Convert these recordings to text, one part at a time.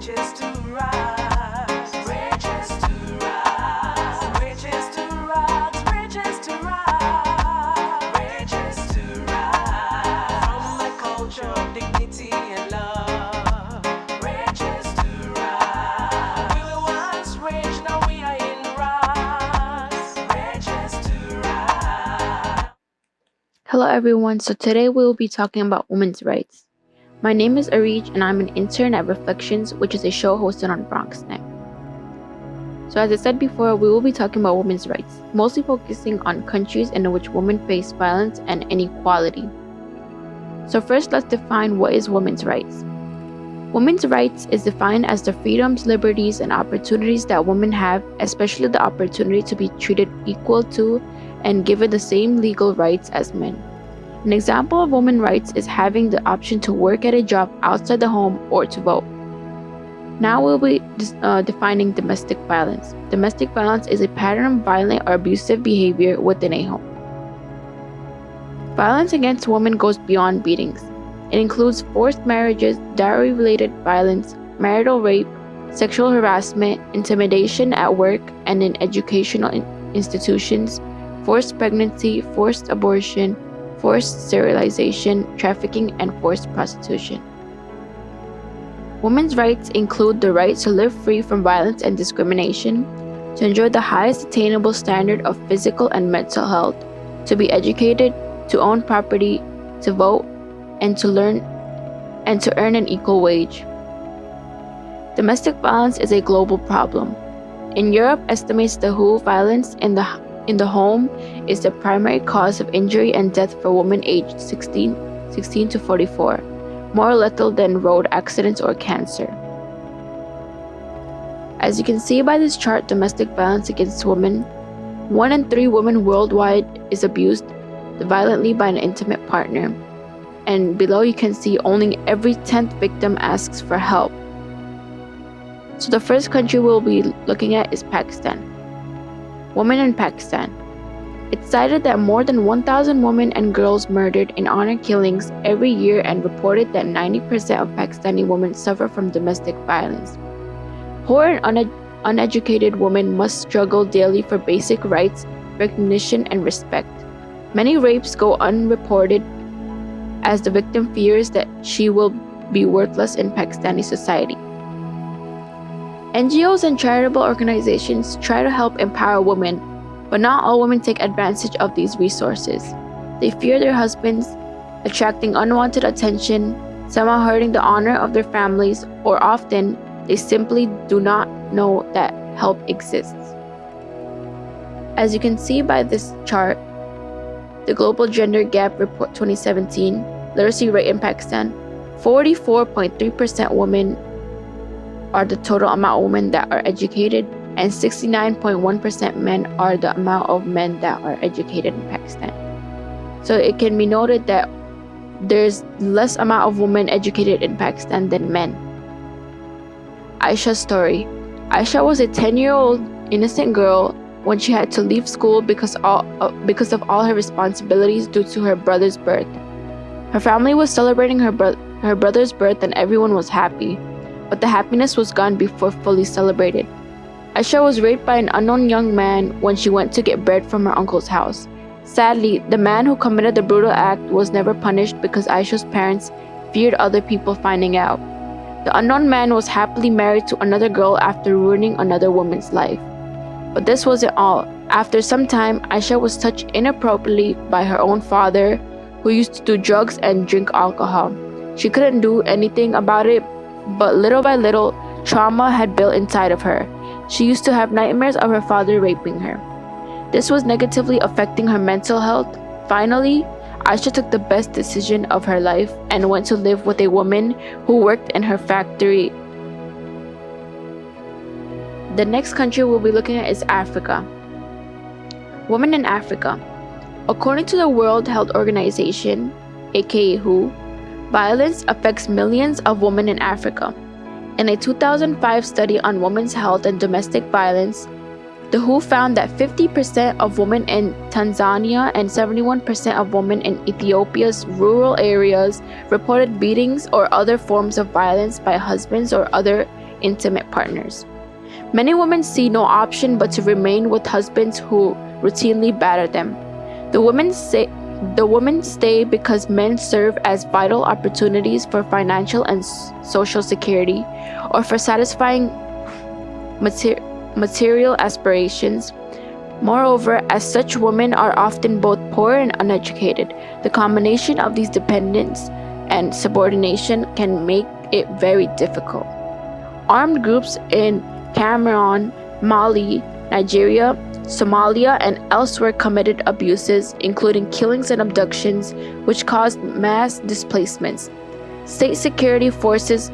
Riches to rise, riches to rise, riches to rise, riches to rise, riches to rise. From the culture of dignity and love, riches to rise. We were once rich, now we are in rise, riches to rise. Hello everyone, so today we will be talking about women's rights. My name is Arij and I'm an intern at Reflections, which is a show hosted on BronxNet. So as I said before, we will be talking about women's rights, mostly focusing on countries in which women face violence and inequality. So first, let's define what is women's rights. Women's rights is defined as the freedoms, liberties, and opportunities that women have, especially the opportunity to be treated equal to and given the same legal rights as men. An example of women's rights is having the option to work at a job outside the home or to vote. Now we'll be defining domestic violence. Domestic violence is a pattern of violent or abusive behavior within a home. Violence against women goes beyond beatings. It includes forced marriages, dowry-related violence, marital rape, sexual harassment, intimidation at work and in educational institutions, forced pregnancy, forced abortion, forced sterilization, trafficking, and forced prostitution. Women's rights include the right to live free from violence and discrimination, to enjoy the highest attainable standard of physical and mental health, to be educated, to own property, to vote, and to learn and to earn an equal wage. Domestic violence is a global problem. In Europe, estimates the WHO violence in the home is the primary cause of injury and death for women aged 16 to 44, more lethal than road accidents or cancer. As you can see by this chart, domestic violence against women, 1 in 3 women worldwide is abused violently by an intimate partner. And below you can see only every 10th victim asks for help. So the first country we'll be looking at is Pakistan. Women in Pakistan. It's cited that more than 1,000 women and girls murdered in honor killings every year and reported that 90% of Pakistani women suffer from domestic violence. Poor and uneducated women must struggle daily for basic rights, recognition, and respect. Many rapes go unreported as the victim fears that she will be worthless in Pakistani society. NGOs and charitable organizations try to help empower women, but not all women take advantage of these resources. They fear their husbands, attracting unwanted attention, somehow hurting the honor of their families, or often they simply do not know that help exists. As you can see by this chart, the Global Gender Gap Report 2017, literacy rate in Pakistan, 44.3% women are the total amount of women that are educated, and 69.1% men are the amount of men that are educated in Pakistan. So it can be noted that there's less amount of women educated in Pakistan than men. Aisha's story. Aisha was a 10-year-old innocent girl when she had to leave school because of all her responsibilities due to her brother's birth. Her family was celebrating her brother's birth and everyone was happy, but the happiness was gone before fully celebrated. Aisha was raped by an unknown young man when she went to get bread from her uncle's house. Sadly, the man who committed the brutal act was never punished because Aisha's parents feared other people finding out. The unknown man was happily married to another girl after ruining another woman's life. But this wasn't all. After some time, Aisha was touched inappropriately by her own father, who used to do drugs and drink alcohol. She couldn't do anything about it, but little by little, trauma had built inside of her. She used to have nightmares of her father raping her. This was negatively affecting her mental health. Finally, Aisha took the best decision of her life and went to live with a woman who worked in her factory. The next country we'll be looking at is Africa. Women in Africa. According to the World Health Organization, aka WHO, violence affects millions of women in Africa. In a 2005 study on women's health and domestic violence, the WHO found that 50% of women in Tanzania and 71% of women in Ethiopia's rural areas reported beatings or other forms of violence by husbands or other intimate partners. Many women see no option but to remain with husbands who routinely batter them. The women stay because men serve as vital opportunities for financial and social security, or for satisfying material aspirations. Moreover, as such women are often both poor and uneducated, the combination of these dependence and subordination can make it very difficult. Armed groups in Cameroon, Mali, Nigeria, Somalia, and elsewhere committed abuses, including killings and abductions, which caused mass displacements. State security forces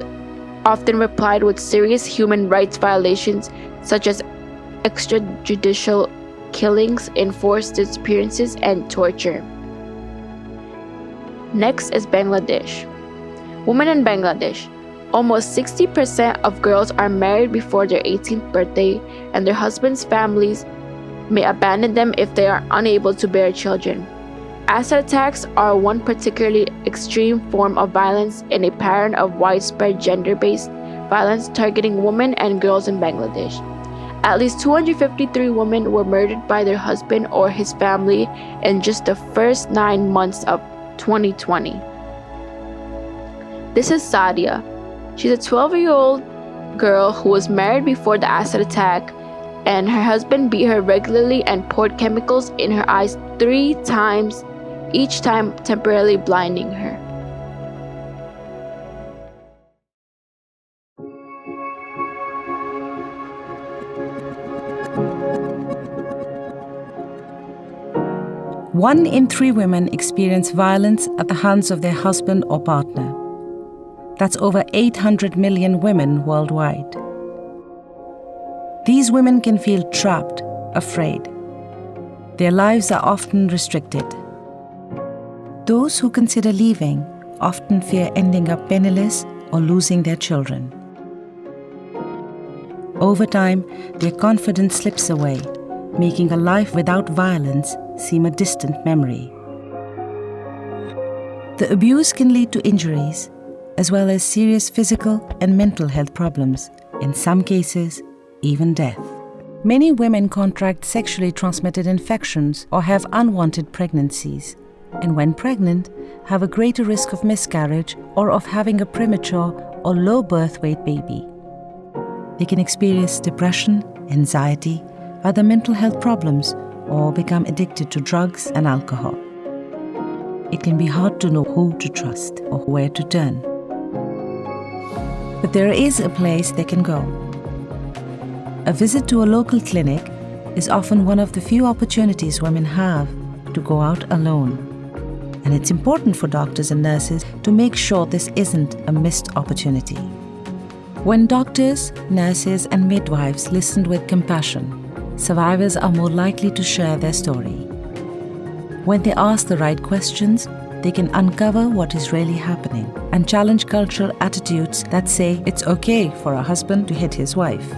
often replied with serious human rights violations, such as extrajudicial killings, enforced disappearances, and torture. Next is Bangladesh. Women in Bangladesh. Almost 60% of girls are married before their 18th birthday, and their husbands' families may abandon them if they are unable to bear children. Acid attacks are one particularly extreme form of violence in a pattern of widespread gender-based violence targeting women and girls in Bangladesh. At least 253 women were murdered by their husband or his family in just the first 9 months of 2020. This is Sadia. She's a 12-year-old girl who was married before the acid attack, and her husband beat her regularly and poured chemicals in her eyes 3 times, each time temporarily blinding her. One in 3 women experience violence at the hands of their husband or partner. That's over 800 million women worldwide. These women can feel trapped, afraid. Their lives are often restricted. Those who consider leaving often fear ending up penniless or losing their children. Over time, their confidence slips away, making a life without violence seem a distant memory. The abuse can lead to injuries, as well as serious physical and mental health problems, in some cases, even death. Many women contract sexually transmitted infections or have unwanted pregnancies, and when pregnant, have a greater risk of miscarriage or of having a premature or low birth weight baby. They can experience depression, anxiety, other mental health problems, or become addicted to drugs and alcohol. It can be hard to know who to trust or where to turn. But there is a place they can go. A visit to a local clinic is often one of the few opportunities women have to go out alone. And it's important for doctors and nurses to make sure this isn't a missed opportunity. When doctors, nurses, and midwives listened with compassion, survivors are more likely to share their story. When they ask the right questions, they can uncover what is really happening and challenge cultural attitudes that say it's okay for a husband to hit his wife.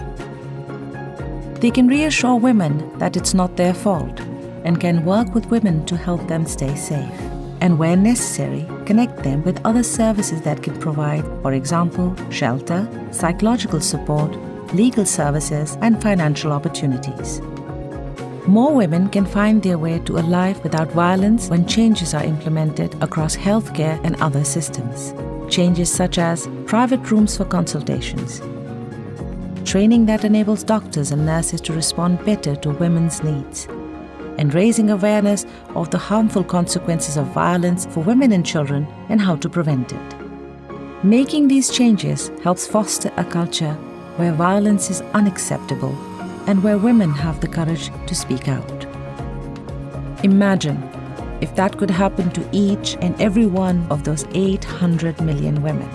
They can reassure women that it's not their fault and can work with women to help them stay safe. And where necessary, connect them with other services that can provide, for example, shelter, psychological support, legal services, and financial opportunities. More women can find their way to a life without violence when changes are implemented across healthcare and other systems. Changes such as private rooms for consultations, training that enables doctors and nurses to respond better to women's needs, and raising awareness of the harmful consequences of violence for women and children and how to prevent it. Making these changes helps foster a culture where violence is unacceptable and where women have the courage to speak out. Imagine if that could happen to each and every one of those 800 million women.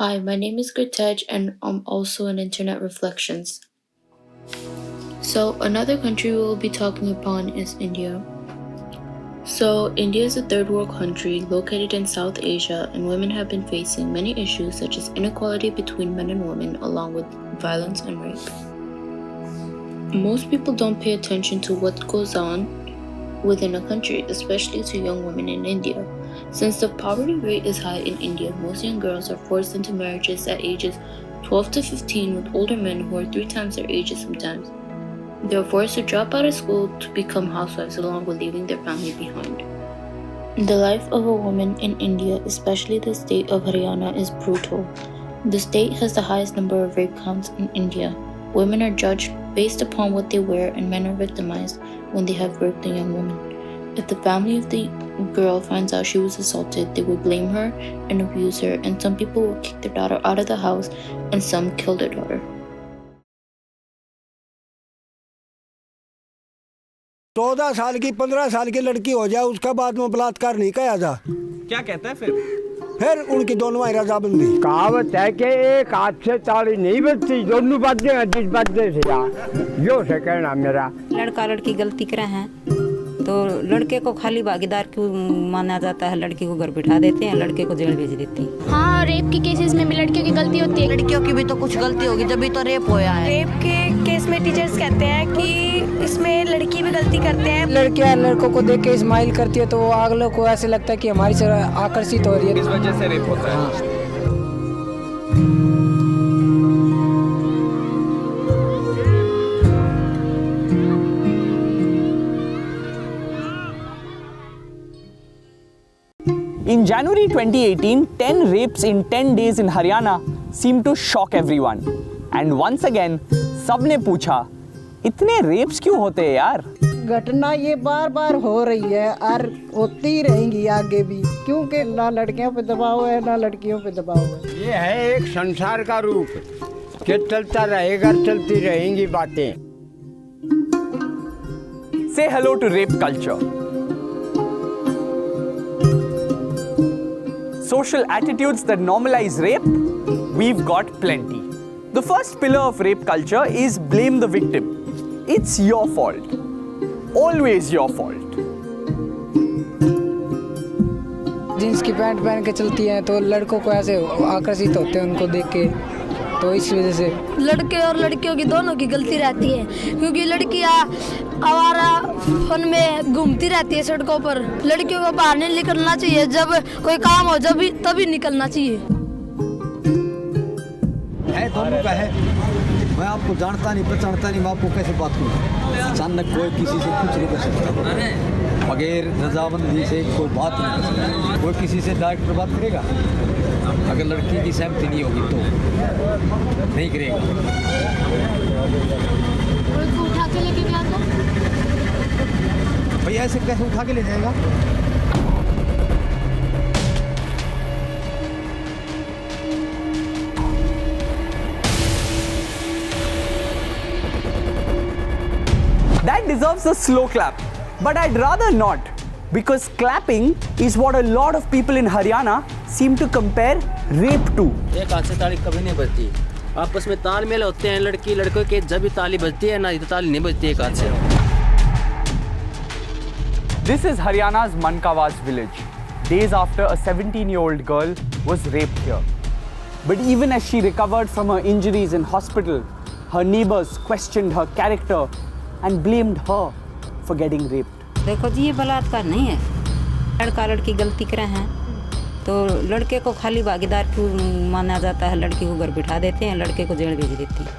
Hi, my name is Gurtej and I'm also an intern at Reflections. So another country we will be talking upon is India. So India is a third world country located in South Asia, and women have been facing many issues such as inequality between men and women along with violence and rape. Most people don't pay attention to what goes on within a country, especially to young women in India. Since the poverty rate is high in India, most young girls are forced into marriages at ages 12 to 15 with older men who are 3 times their ages sometimes. They are forced to drop out of school to become housewives along with leaving their family behind. The life of a woman in India, especially the state of Haryana, is brutal. The state has the highest number of rape counts in India. Women are judged based upon what they wear, and men are victimized when they have raped a young woman. If the family of the girl finds out she was assaulted, they would blame her and abuse her, and some people will kick their daughter out of the house and some kill their daughter. 14 साल की 15 साल की लड़की हो जाए उसका बाद में बलात्कार नहीं किया जा। क्या कहता है फिर उनकी दोनों में रजाबंदी। कहावत है कि एक हाथ से ताली नहीं बजती, दोनों बातें हैं जिस बातें से यार जो से कहना मेरा। लड़का लड़की गलती करे हैं तो लड़के को खाली भागीदार क्यों माना जाता है, लड़की को घर बिठा देते हैं, लड़के को जेल भेज देते हैं। हाँ, रेप की केसेस में भी लड़कियों की गलती होती है। लड़कियों की भी तो कुछ गलती होगी जब भी तो रेप होया है। रेप के केस में टीचर्स कहते हैं कि इसमें लड़की भी गलती करते हैं। लड़कियां लड़कों को देख के स्माइल करती है तो वो अगलों को ऐसे लगता है कि हमारी से आकर्षित हो रही है, इस वजह से रेप होता है। In January 2018, 10 rapes in 10 days in Haryana seemed to shock everyone. And once again, सबने पूछा, इतने रेप्स क्यों होते हैं यार? घटना ये बार बार हो रही है और होती रहेंगी आगे भी, क्योंकि ना लड़कियों पे दबाव है ना लड़कियों पे दबाव है। ये है एक संसार का रूप कि चलता रहेगा, चलती रहेंगी बातें। Say hello to rape culture. Social attitudes that normalize rape, we've got plenty. The first pillar of rape culture is blame the victim. It's your fault. Always your fault. Jeans की पैंट पहन के चलती हैं तो लड़कों को ऐसे आकर्षित होते हैं उनको देख के, तो इस वजह से लड़के और लड़कियों की दोनों की गलती रहती है, क्योंकि लड़कियां आवारा फन में घूमती रहती है सड़कों पर। लड़कियों को बाहर नहीं निकलना चाहिए, जब कोई काम हो जब तभी निकलना चाहिए। है दोनों का है, मैं आपको जानता नहीं पहचानता नहीं, मैं आपको कैसे बात करूँ? अचानक कोई किसी से कुछ नहीं कर सकता, बगैर रजामंदी से कोई बात नहीं कर सकता। कोई किसी से डायरेक्ट बात करेगा? अगर लड़की की सहमति नहीं होगी तो नहीं करेगा। उठा के लेके गया था भैया, ऐसे कैसे उठा के ले जाएगा? That deserves a slow clap, but I'd rather not, because clapping is what a lot of people in Haryana seem to compare rape to. एक हाथ से ताली कभी नहीं बजती, आपस में तालमेल होते हैं लड़की लड़कों के, जब भी ताली बजती है ना तो ताली नहीं बजती एक हाथ से। This is Haryana's Mankawaz village, days after a 17-year-old girl was raped here. But even as she recovered from her injuries in hospital, her neighbors questioned her character and blamed her for getting raped. देखो जी, ये बलात्कार नहीं है। लड़का लड़की गलती करे हैं तो लड़के को खाली भागीदार क्यों माना जाता है, लड़की को घर बिठा देते हैं, लड़के को जेल भेज देते हैं।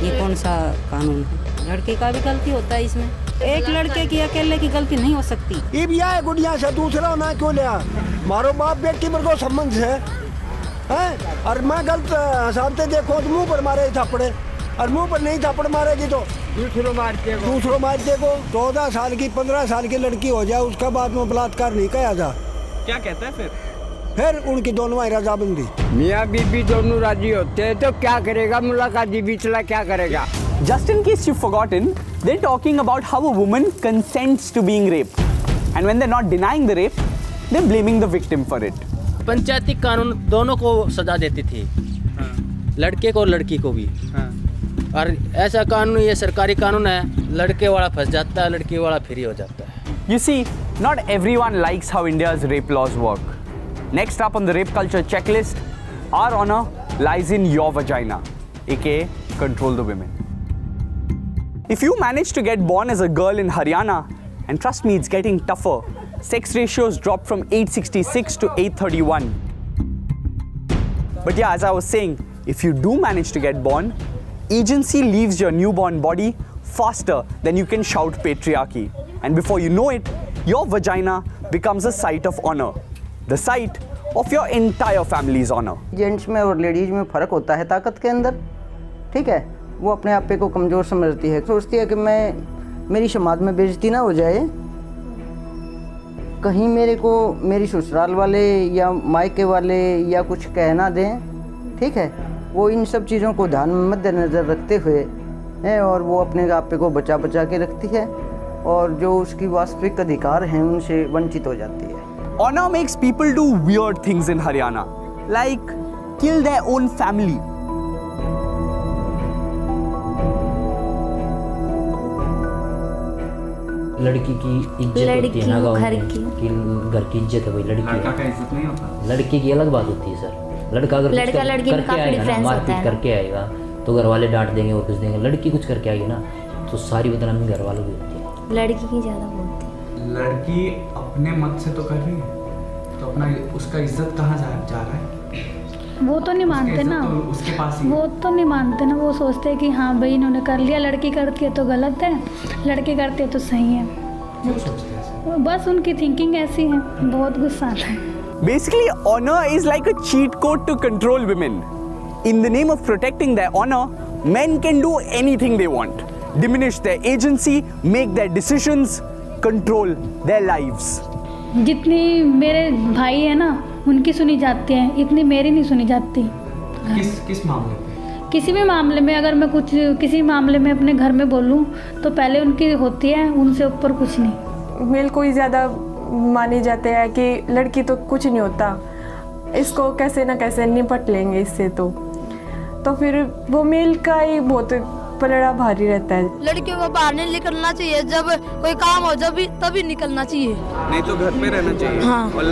ये कौन सा कानून है? लड़के का भी गलती होता है इसमें, एक लड़के की अकेले की गलती नहीं हो सकती। ये भी आए गुड़िया से दूसरा ना क्यों लिया? मारो बाप बेटी पर को संबंध है, और मैं गलत हिसाब से देखो तो मुंह पर मारे थप्पड़े, और मुंह पर नहीं थप्पड़ मारेगी तो दूसरों मारते को। 14 साल की 15 साल की लड़की हो जाए उसका बाद में बलात्कार नहीं किया जा। क्या कहता है फिर उनकी दोनों में रजाबंदी। मियाँ बीबी दोनों राजी होते हैं तो क्या करेगा मुलाकाती बीचला, क्या करेगा? Just in case you've forgotten, they're talking about how a woman consents to being raped. And when they're not denying the rape, they're blaming the victim for it. पंचायती कानून दोनों को सजा देती थी, लड़के को और लड़की को भी। और ऐसा कानून, ये सरकारी कानून है, लड़के वाला फंस जाता है, लड़की वाला फ्री हो जाता है। You see, not everyone likes how India's rape laws work. Next up on the rape culture checklist, our honor lies in your vagina, aka control the women. If you manage to get born as a girl in Haryana, and trust me, it's getting tougher, sex ratios dropped from 866 to 831. But yeah, as I was saying, if you do manage to get born, agency leaves your newborn body faster than you can shout patriarchy. And before you know it, your vagina becomes a site of honor, the site of your entire family's honor. Gents में और ladies में फ़र्क होता है ताकत के अंदर, ठीक है। वो अपने आप को कमज़ोर समझती है, सोचती है कि मेरी समाज में बेइज्जती ना हो जाए, कहीं मेरे को मेरी ससुराल वाले या मायके वाले या कुछ कह ना दें, ठीक है। वो इन सब चीज़ों को ध्यान में मद्देनज़र रखते हुए है और वो अपने आप को बचा के रखती है और जो उसकी वास्तविक अधिकार हैं उनसे वंचित हो जाती है। Honor makes people do weird things in Haryana, like kill their own family. लड़की की इज्जत होती है ना गाँव में, घर की इज्जत है भाई, लड़की का इज्जत नहीं होता। लड़के की अलग बात होती है सर। लड़का अगर लड़का लड़की में काफी डिफरेंस होता है। मारपीट करके आएगा तो घर वाले डांट देंगे और कुछ देंगे। लड़की कुछ करके आएगी ना तो सारी बदनामी घर वालों की होती है। लड़की की ज्यादा बोलती है। लड़की अपने मत से तो कर रही है, तो अपना उसका इज्जत कहाँ जा रहा है? वो तो नहीं मानते ना, तो उसके पास ही। वो तो नहीं मानते ना। वो सोचते हैं कि हाँ भाई इन्होंने कर लिया, लड़की करती है तो गलत है, लड़के करते है तो सही है। क्यों सोचते हैं? बस उनकी थिंकिंग ऐसी है। बहुत गुस्सा आता है। Basically, honor is like a cheat code to control women. In the name of protecting their honor, men can do anything they want, diminish their agency, make their decisions, control their lives. जितनी मेरे भाई है ना उनकी सुनी जाती है, इतनी मेरी नहीं सुनी जाती। किस मामले में? किसी भी मामले में अगर मैं किसी मामले में अपने घर में बोलूं तो पहले उनकी होती है, उनसे ऊपर कुछ नहीं। मेल को ही ज़्यादा माने जाते हैं कि लड़की तो कुछ नहीं होता, इसको कैसे ना कैसे निपट लेंगे इससे, तो फिर वो मेल का ही बहुत पलड़ा भारी रहता है। लड़कियों को बाहर नहीं निकलना चाहिए, जब कोई काम हो जब तभी निकलना चाहिए, नहीं तो घर में रहना चाहिए। हाँ। और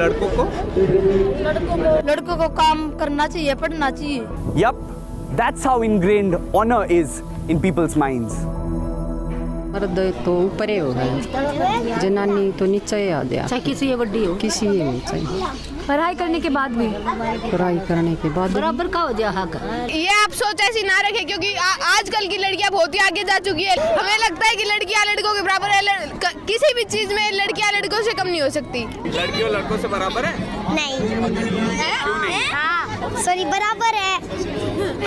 लड़कों को काम करना चाहिए, पढ़ना चाहिए। Yup, that's how ingrained honor is in people's minds. मर्द तो ऊपर ही होगा, जनानी तो नीचे ही आ गया, चाहे किसी बड़ी हो, किसी में चाहिए। पढ़ाई करने के बाद भी, पढ़ाई करने के बाद बराबर का हो जाए हक। ये आप सोच ऐसी ना रखें, क्योंकि आजकल की लड़कियां बहुत ही आगे जा चुकी है। हमें लगता है कि लड़कियां लड़कों के बराबर है, किसी भी चीज में लड़कियां लड़कों से कम नहीं हो सकती। लड़कियों लड़कों से बराबर है? नहीं, क्यों नहीं? सॉरी, बराबर है।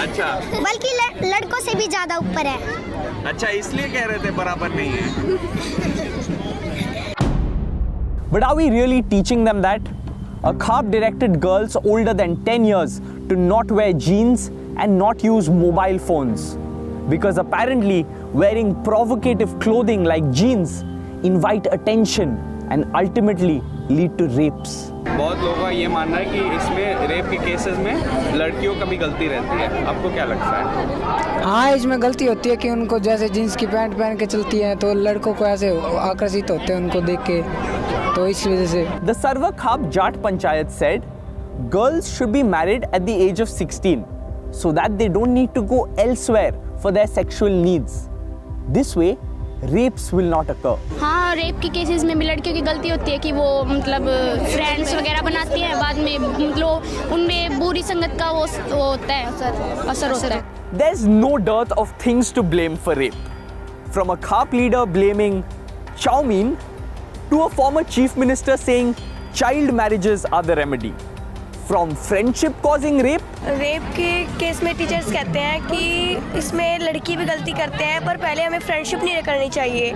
अच्छा, बल्कि लड़कों से भी ज्यादा ऊपर है। अच्छा, इसलिए कह रहे थे बराबर नहीं है। But are we really teaching them that? A CARB directed girls older than 10 years to not wear jeans and not use mobile phones, because apparently wearing provocative clothing like jeans invite attention and ultimately lead to rapes. बहुत लोगों का ये मानना है कि इसमें rape के cases में लड़कियों का भी गलती रहती है। आपको क्या लगता है? हाँ, इसमें गलती होती है कि उनको जैसे जीन्स की पैंट पहन के चलती हैं तो लड़कों को ऐसे आकर्षित होते हैं उनको देख के, तो इस वजह से। The Sarva Khab Jat Panchayat said, girls should be married at the age of 16 so that they don't need to go elsewhere for their sexual needs. This way, rapes will not occur. हाँ, rape के cases में भी लड़कियों की गलती होती है कि वो मतलब फ्रेंड्स वगैरह बनाती हैं, बाद में मतलब उनमें बुरी संगत का वो होता है, असर होता है। There's no dearth of things to blame for rape. From a CARP leader blaming chow mein to a former chief minister saying child marriages are the remedy. From friendship causing rape. Rape के case में teachers कहते हैं कि इसमें लड़की भी गलती करते हैं, पर पहले हमें फ्रेंडशिप नहीं करनी चाहिए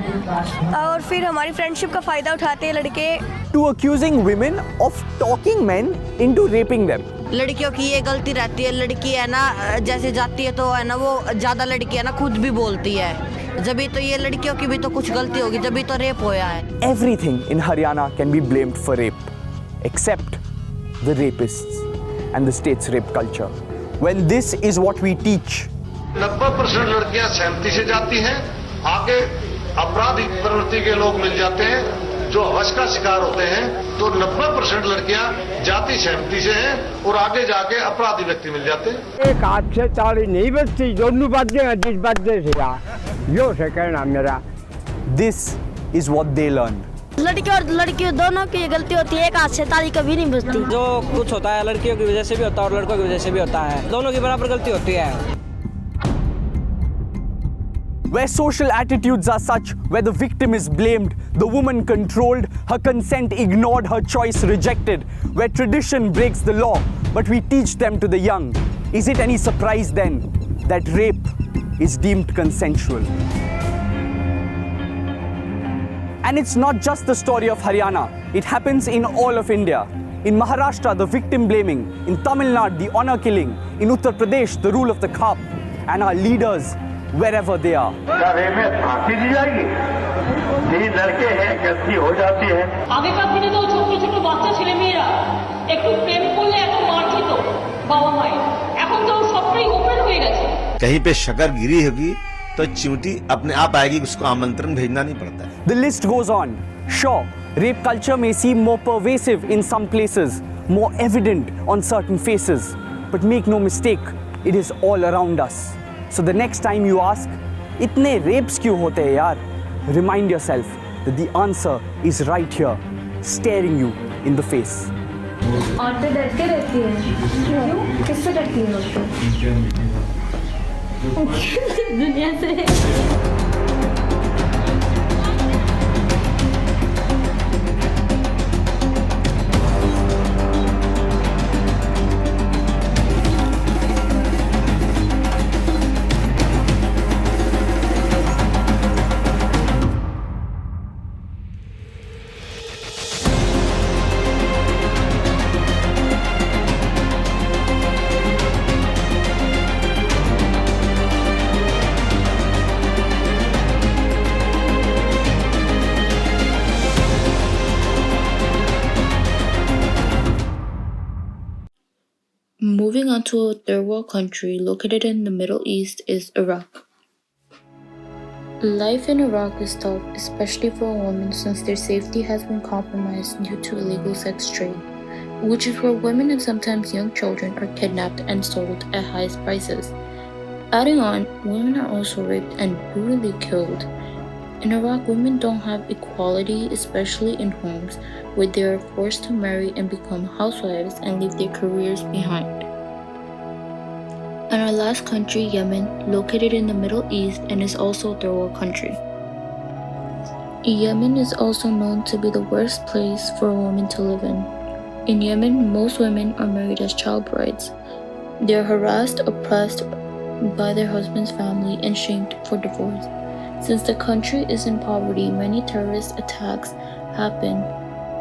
और फिर हमारी फ्रेंडशिप का फ़ायदा उठाते हैं लड़के। To accusing women of talking men into raping them. लड़कियों की ये गलती रहती है, लड़की है ना जैसे जाती है तो है ना वो ज़्यादा लड़की है ना खुद भी बोलती है, जब तो ये लड़कियों की भी तो कुछ गलती होगी, जब तो रेप होया है। Everything in Haryana can be blamed for rape, except the rapists and the state's rape culture. When this is what we teach, 90% लड़कियां सहमति से जाती हैं, आगे आपराधिक प्रवृत्ति के लोग मिल जाते हैं जो हवस का शिकार होते हैं, तो 90% लड़कियां जाति सहमति से हैं और आगे जाके अपराधी व्यक्ति मिल जाते हैं। एक हाथ से ताली नहीं बजती, दोनों बजते जिस बजते से यो से कहना मेरा। This is what they learn. लड़के और लड़की दोनों की गलती होती है, एक हाथ से ताली कभी नहीं बजती। जो कुछ होता है लड़कियों की वजह से भी होता है और लड़कों की वजह से भी होता है, दोनों की बराबर गलती होती है। Where social attitudes are such, where the victim is blamed, the woman controlled, her consent ignored, her choice rejected, where tradition breaks the law, but we teach them to the young. Is it any surprise then that rape is deemed consensual? And it's not just the story of Haryana, it happens in all of India. In Maharashtra, the victim blaming, in Tamil Nadu, the honor killing, in Uttar Pradesh, the rule of the khap, and our leaders, wherever they are. क्या rape में फांसी दी जाएगी? यही लड़के हैं, गलती हो जाती है। আগেকার দিনে তো ছোট ছোট বাচ্চা ছেলে মেয়েরা একটু প্রেম করলে এত মার খেত বাবা মায়ের, এখন তো সবটাই ওপেন হয়ে গেছে। कहीं पे शक्कर गिरी होगी तो चिमटी अपने आप आएगी, उसको आमंत्रण भेजना नहीं पड़ता है। The list goes on. Sure, rape culture may seem more pervasive in some places, more evident on certain faces, but make no mistake, it is all around us. So the next time you ask, इतने rapes क्यों होते हैं यार? Remind yourself that the answer is right here, staring you in the face. औरतें डरते रहती हैं, क्यों? किससे डरती हैं औरतें? दुनिया से। Moving on to a third world country located in the Middle East is Iraq. Life in Iraq is tough, especially for a woman, since their safety has been compromised due to illegal sex trade, which is where women and sometimes young children are kidnapped and sold at highest prices. Adding on, women are also raped and brutally killed. In Iraq, women don't have equality, especially in homes where they are forced to marry and become housewives and leave their careers behind. And our last country, Yemen, located in the Middle East and is also a third world country. Yemen is also known to be the worst place for a woman to live in. In Yemen, most women are married as child brides. They are harassed, oppressed by their husband's family, and shamed for divorce. Since the country is in poverty, many terrorist attacks happen,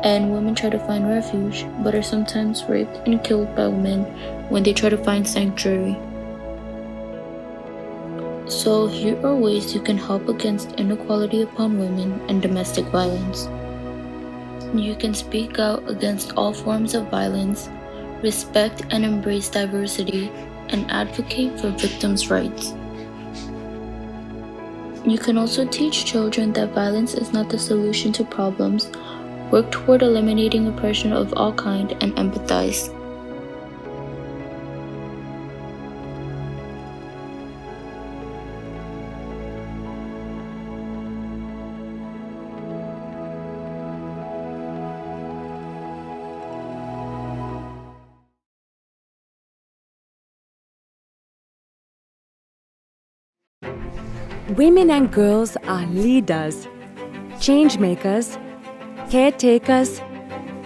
and women try to find refuge, but are sometimes raped and killed by men when they try to find sanctuary. So here are ways you can help against inequality upon women and domestic violence. You can speak out against all forms of violence, respect and embrace diversity, and advocate for victims' rights. You can also teach children that violence is not the solution to problems, work toward eliminating oppression of all kinds, and empathize. Women and girls are leaders, change makers, caretakers,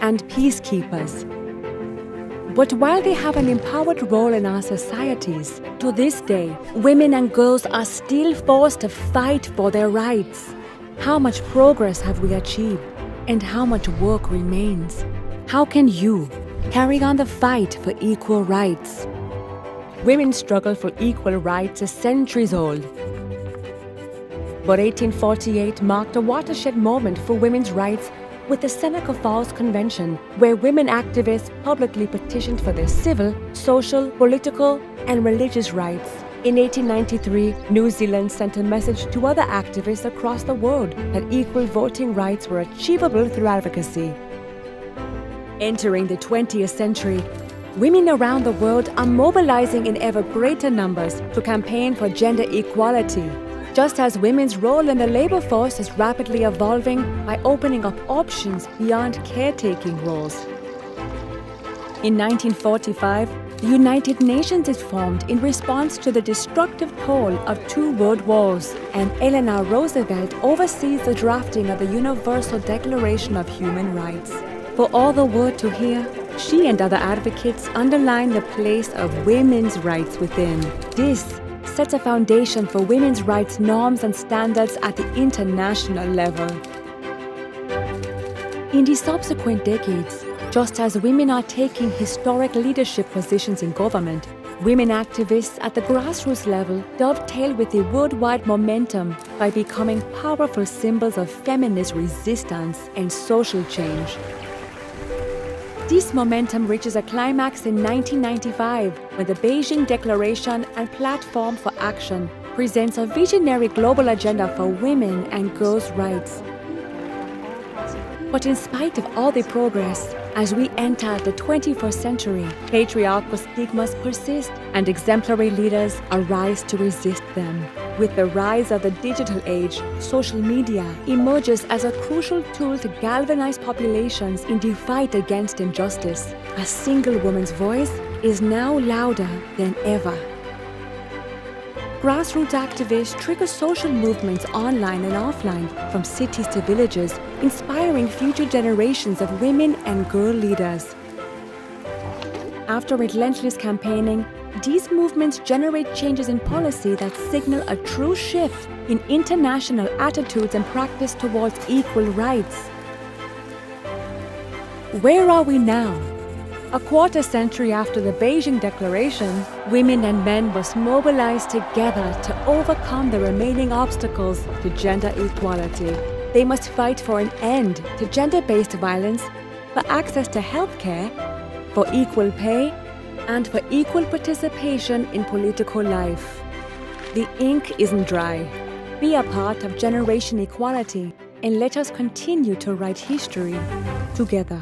and peacekeepers. But while they have an empowered role in our societies, to this day, women and girls are still forced to fight for their rights. How much progress have we achieved, and how much work remains? How can you carry on the fight for equal rights? Women's struggle for equal rights is centuries old. But 1848 marked a watershed moment for women's rights with the Seneca Falls Convention, where women activists publicly petitioned for their civil, social, political, and religious rights. In 1893, New Zealand sent a message to other activists across the world that equal voting rights were achievable through advocacy. Entering the 20th century, women around the world are mobilizing in ever greater numbers to campaign for gender equality, just as women's role in the labor force is rapidly evolving by opening up options beyond caretaking roles. In 1945, the United Nations is formed in response to the destructive toll of 2 world wars, and Eleanor Roosevelt oversees the drafting of the Universal Declaration of Human Rights. For all the world to hear, she and other advocates underline the place of women's rights within. This sets a foundation for women's rights norms and standards at the international level. In the subsequent decades, just as women are taking historic leadership positions in government, women activists at the grassroots level dovetail with the worldwide momentum by becoming powerful symbols of feminist resistance and social change. This momentum reaches a climax in 1995 when the Beijing Declaration and Platform for Action presents a visionary global agenda for women and girls' rights. But in spite of all the progress, as we enter the 21st century, patriarchal stigmas persist and exemplary leaders arise to resist them. With the rise of the digital age, social media emerges as a crucial tool to galvanize populations in the fight against injustice. A single woman's voice is now louder than ever. Grassroots activists trigger social movements online and offline, from cities to villages, inspiring future generations of women and girl leaders. After relentless campaigning, these movements generate changes in policy that signal a true shift in international attitudes and practice towards equal rights. Where are we now? A quarter century after the Beijing Declaration, women and men must mobilize together to overcome the remaining obstacles to gender equality. They must fight for an end to gender-based violence, for access to healthcare, for equal pay, and for equal participation in political life. The ink isn't dry. Be a part of generation equality, and let us continue to write history together.